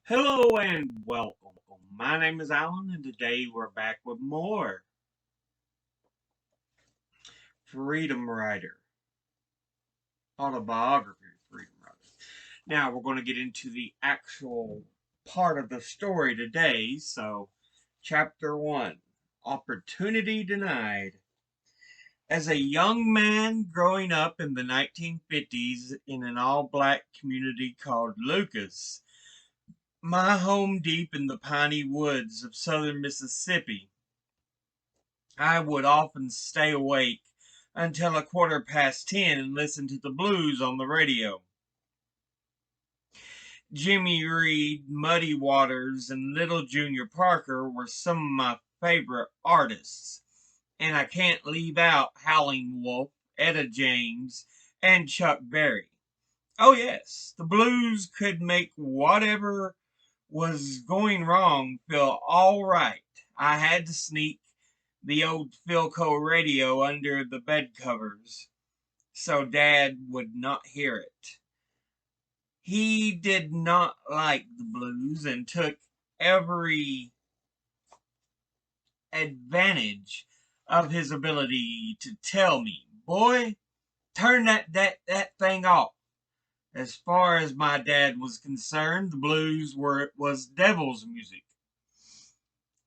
Hello and welcome. My name is Alan, and today we're back with more Freedom Writer, Autobiography of Freedom Writer. Now we're going to get into the actual part of the story today. So, Chapter 1, Opportunity Denied. As a young man growing up in the 1950s in an all-black community called Lucas, my home deep in the piney woods of southern Mississippi, I would often stay awake until 10:15 and listen to the blues on the radio. Jimmy Reed, Muddy Waters, and Little Junior Parker were some of my favorite artists, and I can't leave out Howling Wolf, Etta James, and Chuck Berry. Oh yes, the blues could make whatever was going wrong feel all right. I had to sneak the old Philco radio under the bed covers so Dad would not hear it. He did not like the blues and took every advantage of his ability to tell me, "Boy, turn that thing off." As far as my dad was concerned, the blues was devil's music.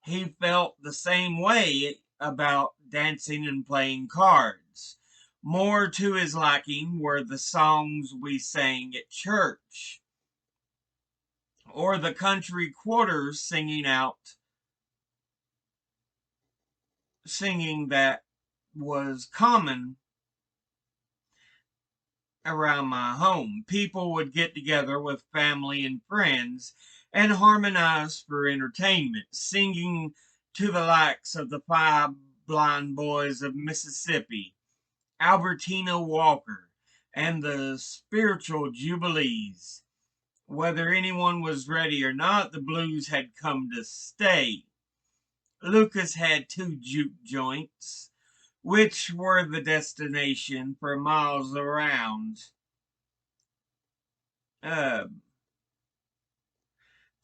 He felt the same way about dancing and playing cards. More to his liking were the songs we sang at church, or the country quarters singing that was common around my home. People would get together with family and friends and harmonize for entertainment, singing to the likes of the Five Blind Boys of Mississippi, Albertina Walker, and the Spiritual Jubilees. Whether anyone was ready or not, the blues had come to stay. Lucas had two juke joints, which were the destination for miles around uh,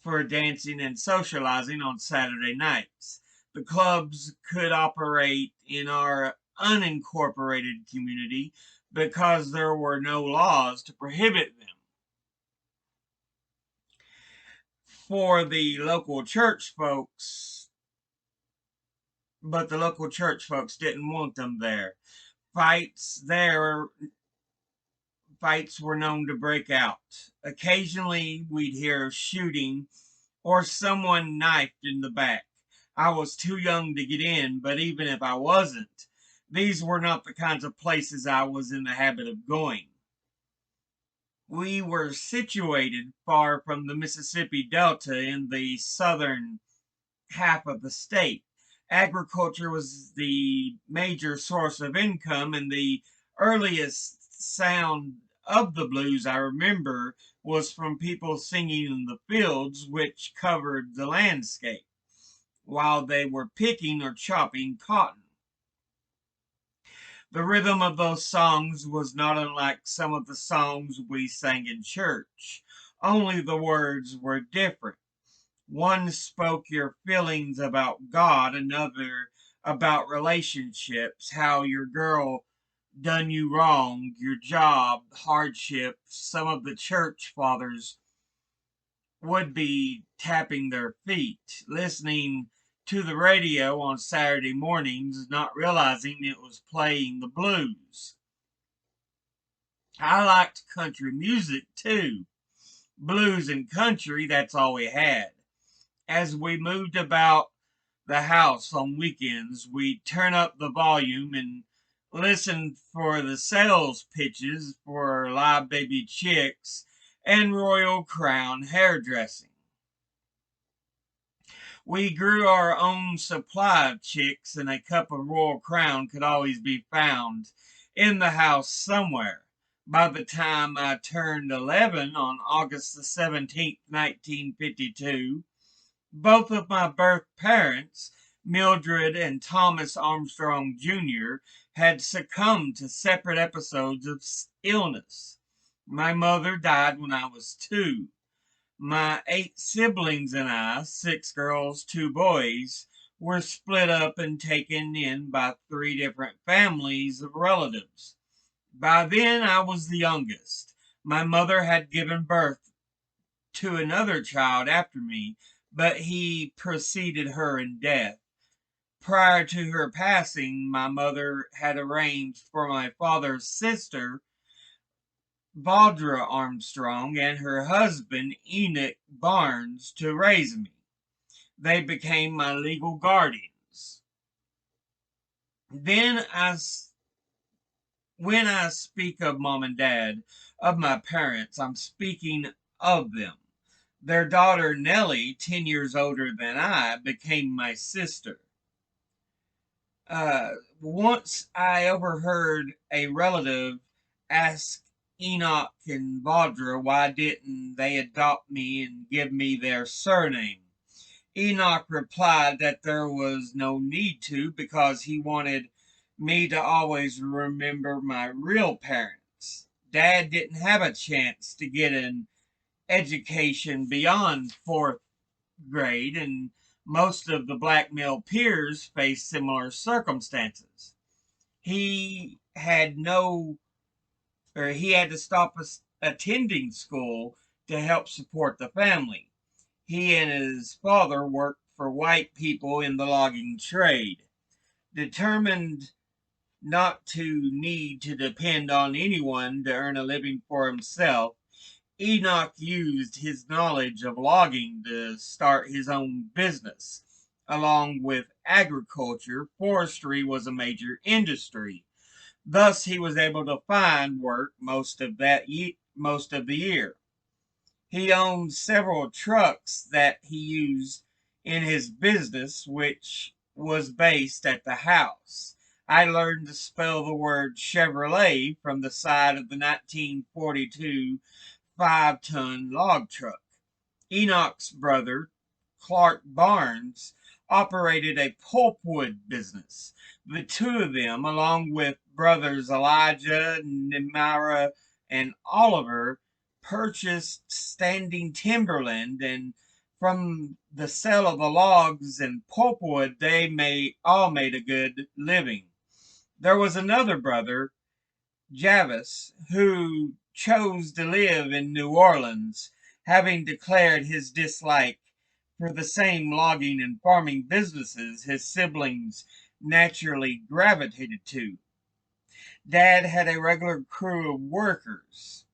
for dancing and socializing on Saturday nights. The clubs could operate in our unincorporated community because there were no laws to prohibit them. For the local church folks, but the local church folks didn't want them there. Fights there Fights were known to break out. Occasionally, we'd hear shooting or someone knifed in the back. I was too young to get in, but even if I wasn't, these were not the kinds of places I was in the habit of going. We were situated far from the Mississippi Delta in the southern half of the state. Agriculture was the major source of income, and the earliest sound of the blues I remember was from people singing in the fields which covered the landscape while they were picking or chopping cotton. The rhythm of those songs was not unlike some of the songs we sang in church, only the words were different. One spoke your feelings about God, another about relationships, how your girl done you wrong, your job, hardship. Some of the church fathers would be tapping their feet, listening to the radio on Saturday mornings, not realizing it was playing the blues. I liked country music too. Blues and country, that's all we had. As we moved about the house on weekends, we'd turn up the volume and listen for the sales pitches for Live Baby Chicks and Royal Crown hairdressing. We grew our own supply of chicks, and a cup of Royal Crown could always be found in the house somewhere. By the time I turned 11 on August the 17th, 1952, both of my birth parents, Mildred and Thomas Armstrong Jr., had succumbed to separate episodes of illness. My mother died when I was 2. My 8 siblings and I, 6 girls, 2 boys, were split up and taken in by 3 different families of relatives. By then, I was the youngest. My mother had given birth to another child after me, but he preceded her in death. Prior to her passing, my mother had arranged for my father's sister, Valdra Armstrong, and her husband, Enoch Barnes, to raise me. They became my legal guardians. Then, when I speak of mom and dad, of my parents, I'm speaking of them. Their daughter, Nellie, 10 years older than I, became my sister. Once I overheard a relative ask Enoch and Valdra why didn't they adopt me and give me their surname. Enoch replied that there was no need to because he wanted me to always remember my real parents. Dad didn't have a chance to get an education beyond fourth grade, and most of the black male peers faced similar circumstances. He had no, or he had to stop attending school to help support the family. He and his father worked for white people in the logging trade. Determined not to need to depend on anyone to earn a living for himself, Enoch used his knowledge of logging to start his own business. Along with agriculture, forestry was a major industry. Thus, he was able to find work most of the year. He owned several trucks that he used in his business, which was based at the house. I learned to spell the word Chevrolet from the side of the 1942 5-ton log truck. Enoch's brother, Clark Barnes, operated a pulpwood business. The two of them, along with brothers Elijah, Nemira, and Oliver, purchased standing timberland, and from the sale of the logs and pulpwood, they all made a good living. There was another brother, Javis, who chose to live in New Orleans, having declared his dislike for the same logging and farming businesses his siblings naturally gravitated to. Dad had a regular crew of workers.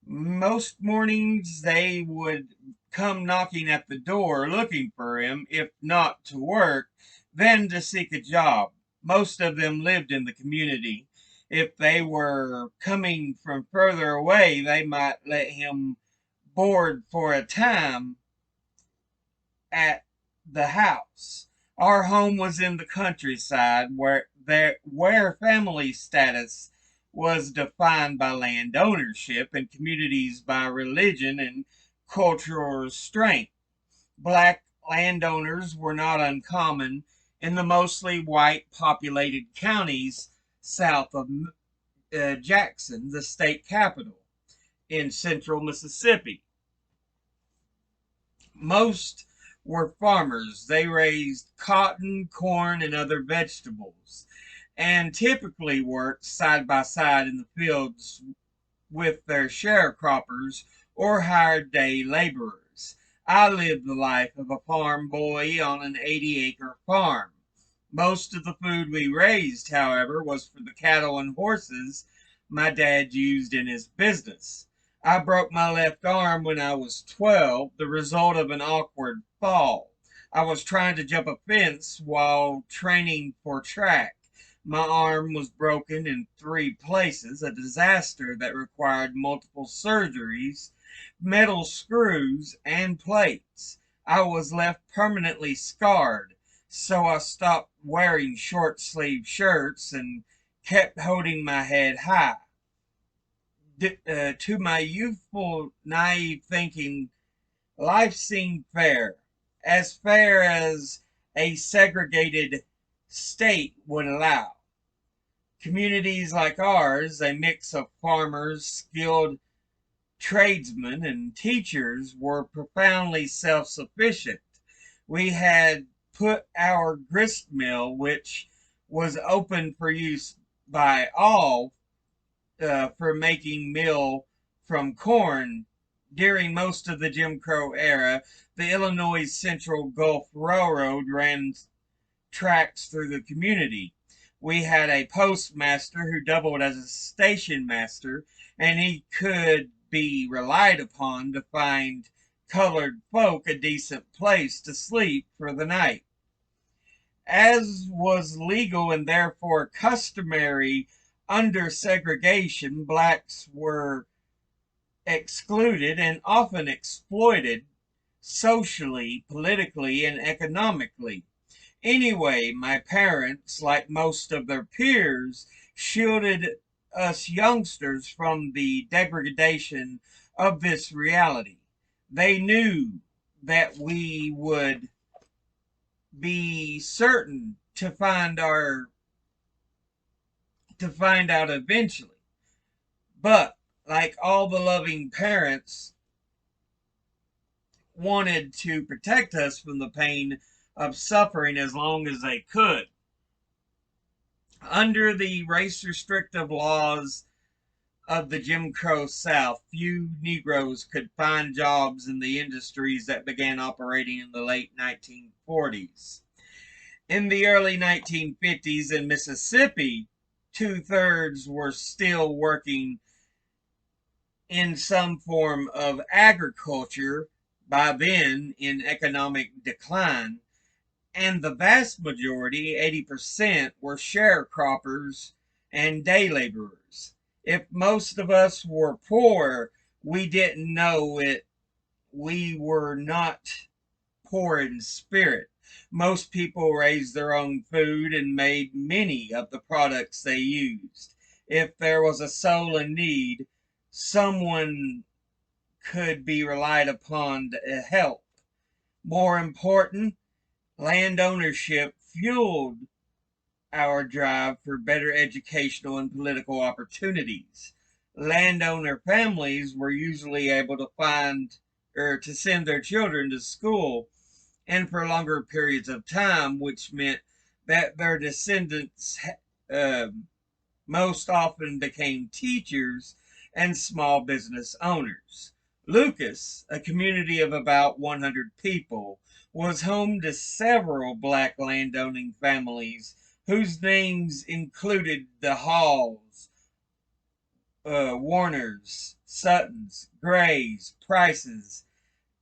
Most mornings they would come knocking at the door looking for him, if not to work, then to seek a job. Most of them lived in the community. If they were coming from further away, they might let him board for a time at the house. Our home was in the countryside where family status was defined by land ownership and communities by religion and cultural restraint. Black landowners were not uncommon in the mostly white populated counties south of Jackson, the state capital, in central Mississippi. Most were farmers. They raised cotton, corn, and other vegetables, and typically worked side by side in the fields with their sharecroppers or hired day laborers. I lived the life of a farm boy on an 80-acre farm. Most of the food we raised, however, was for the cattle and horses my dad used in his business. I broke my left arm when I was 12, the result of an awkward fall. I was trying to jump a fence while training for track. My arm was broken in 3 places, a disaster that required multiple surgeries, metal screws, and plates. I was left permanently scarred, so I stopped wearing short sleeve shirts and kept holding my head high. To my youthful, naive thinking, life seemed fair as a segregated state would allow. Communities like ours, a mix of farmers, skilled tradesmen and teachers were profoundly self-sufficient. We had put our grist mill, which was open for use by all, for making meal from corn. During most of the Jim Crow era, the Illinois Central Gulf Railroad ran tracks through the community. We had a postmaster who doubled as a station master, and he could be relied upon to find colored folk a decent place to sleep for the night. As was legal and therefore customary under segregation, blacks were excluded and often exploited socially, politically, and economically. Anyway, my parents, like most of their peers, shielded us youngsters from the degradation of this reality. They knew that we would be certain to find out eventually. But like all the loving parents, wanted to protect us from the pain of suffering as long as they could. Under the race restrictive laws of the Jim Crow South, few Negroes could find jobs in the industries that began operating in the late 1940s. In the early 1950s in Mississippi, two-thirds were still working in some form of agriculture, by then in economic decline, and the vast majority, 80%, were sharecroppers and day laborers. If most of us were poor, we didn't know it. We were not poor in spirit. Most people raised their own food and made many of the products they used. If there was a soul in need, someone could be relied upon to help. More important, land ownership fueled our drive for better educational and political opportunities. Landowner families were usually able to find or to send their children to school and for longer periods of time, which meant that their descendants uh, most often became teachers and small business owners. Lucas, a community of about 100 people, was home to several black landowning families whose names included the Halls, Warners, Suttons, Grays, Prices,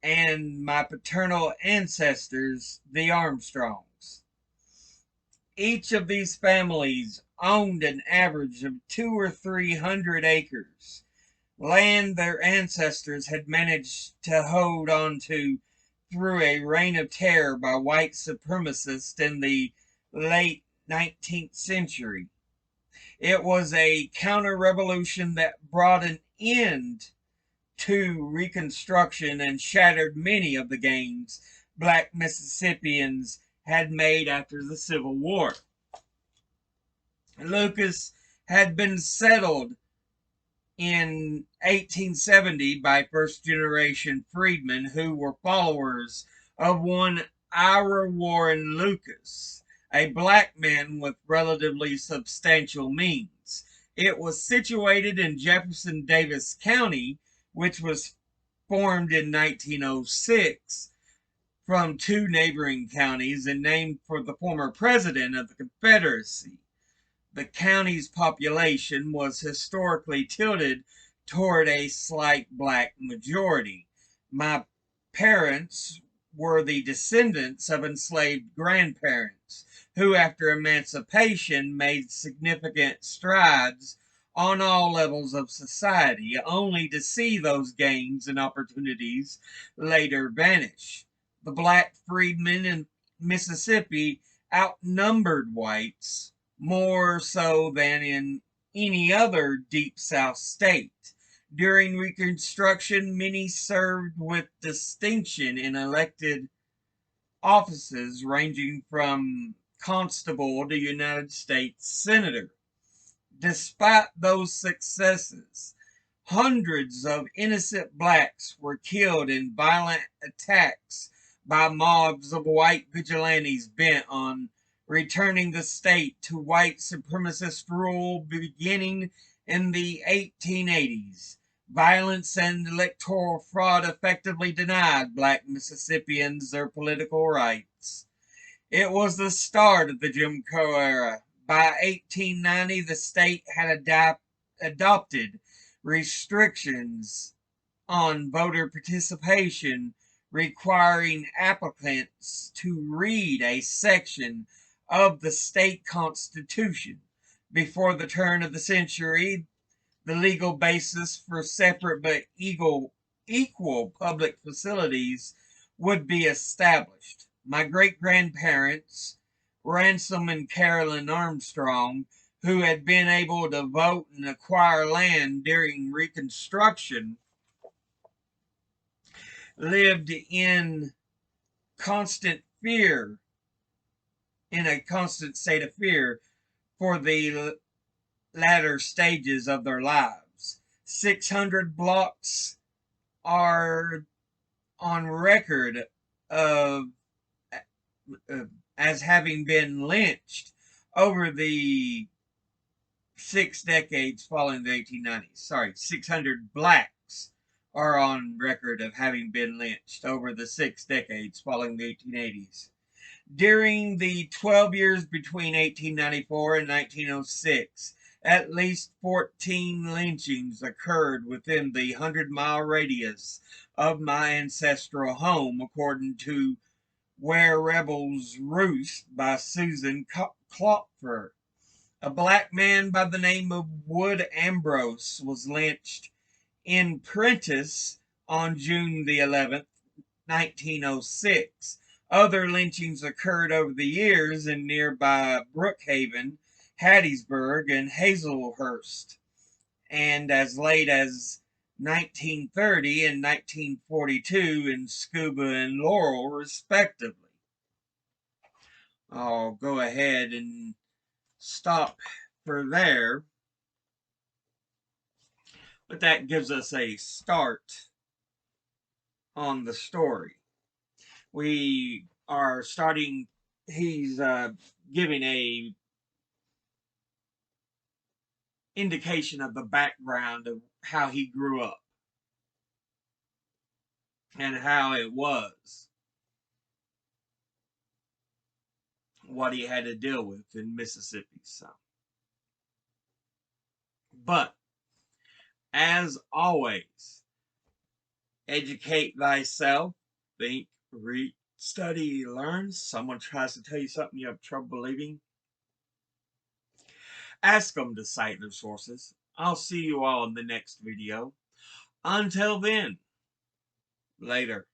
and my paternal ancestors, the Armstrongs. Each of these families owned an average of 200 or 300 acres, land their ancestors had managed to hold on to through a reign of terror by white supremacists in the late 19th century. It was a counter revolution that brought an end to Reconstruction and shattered many of the gains black Mississippians had made after the Civil War. Lucas had been settled in 1870 by first generation freedmen who were followers of one Ira Warren Lucas, a black man with relatively substantial means. It was situated in Jefferson Davis County, which was formed in 1906 from two neighboring counties and named for the former president of the Confederacy. The county's population was historically tilted toward a slight black majority. My parents were the descendants of enslaved grandparents who, after emancipation, made significant strides on all levels of society, only to see those gains and opportunities later vanish. The black freedmen in Mississippi outnumbered whites more so than in any other Deep South state. During Reconstruction, many served with distinction in elected offices ranging from constable to United States Senator. Despite those successes, Hundreds of innocent blacks were killed in violent attacks by mobs of white vigilantes bent on returning the state to white supremacist rule beginning in the 1880s. Violence and electoral fraud effectively denied black Mississippians their political rights. It was the start of the Jim Crow era. By 1890, the state had adopted restrictions on voter participation, requiring applicants to read a section of the state constitution. Before the turn of the century, the legal basis for separate but equal public facilities would be established. My great grandparents, Ransom and Carolyn Armstrong, who had been able to vote and acquire land during Reconstruction, lived constant fear, in a constant state of fear for the latter stages of their lives. 600 blocks are on record of as having been lynched over the 6 decades following the 1890s. Sorry, 600 blacks are on record of having been lynched over the 6 decades following the 1880s. During the 12 years between 1894 and 1906, at least 14 lynchings occurred within the 100-mile radius of my ancestral home, according to Where Rebels Roost by Susan Klopfer. A black man by the name of Wood Ambrose was lynched in Prentiss on June the 11th, 1906. Other lynchings occurred over the years in nearby Brookhaven, Hattiesburg, and Hazelhurst, and as late as 1930 and 1942 in Scuba and Laurel, respectively. I'll go ahead and stop for there, but that gives us a start on the story. We are starting, he's giving a indication of the background of how he grew up and how it was, what he had to deal with in Mississippi. So, but as always, educate thyself, think, read, study, learn. Someone tries to tell you something you have trouble believing, ask them to cite their sources. I'll see you all in the next video. Until then, later.